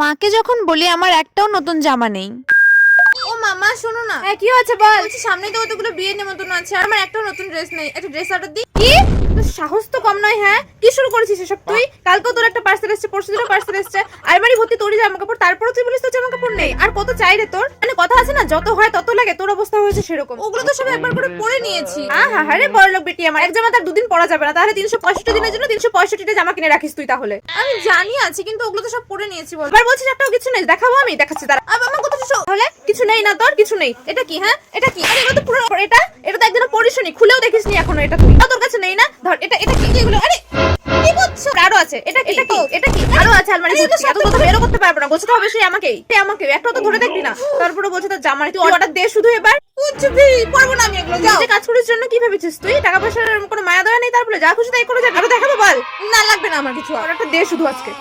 মাকে যখন বলি আমার একটাও নতুন জামা নেই। ও মামা শোনো না। হ্যাঁ কি হয়েছে বল। বলছি সামনে তো কতগুলো বিয়ের নিমন্ত্রণ আছে আর আমার একটাও নতুন ড্রেস নেই, একটা ড্রেস অর্ডার দিই। কি তোর সাহস তো কম নয়। হ্যাঁ কি শুরু করেছিস এসব তুই? কালকেও তোর একটা পার্সেল এসেছে, পরশুদিনও পার্সেল এসেছে, আলমারি ভর্তি তোরই জামা কাপড়, তারপরে তুই বলিস তোর জামা কাপড় নেই। আর কত চাই রে তোর? মানে কথা আছে না, যত হয় তত লাগে, তোর অবস্থা হয়েছে সেরকম। ওগুলো তো সব একবার করে পরে নিয়েছি। হ্যাঁ রে বড় লোক বেটি আমার, এক জামা তার দুদিন পরা যাবে না, তাহলে 365 দিনের জন্য 365টা জামা কিনে রাখিস তুই তাহলে। আমি জানি আছে কিন্তু ওগুলো তো সব পরে নিয়েছি বল। এবার বলছিস একটাও কিছু নেই, দেখাবো আমি, দেখাচ্ছি তারা। আমার কত কিছু তাহলে কিছু নেই না তোর, কিছু নেই। এটা কি? হ্যাঁ এটা কি? আরে এগুলো তো পুরো, এটা তো একদিনও পরিশনি, খুলেও দেখিসনি এখনো। এটা তুই তোর কাছে নেই না? ধর এটা কি এগুলো? আরে কি করছো? আরো আছে। এটা কি? এটা কি আরো আছে আলমারি ভর্তি। এত তো বেরও করতে পারবো না, গোছাতে হবে সেই আমাকেই। একটাও তো ধরে দেখবি না। তারপরে বলছে তোর জামা নেই, তুই অর্ডার দে শুধু এবার। বুঝবি পারবো না আমি এগুলো। যাও। নিজে কাজ করার জন্য কি ভেবেছিস তুই? টাকা পয়সার কোনো মায়া দয়া নেই? তারপরে যা খুশি তাই করে যা। আরো দেখাবো বল? না লাগবে না আমার কিছু। অর্ডারটা দে শুধু আজকে।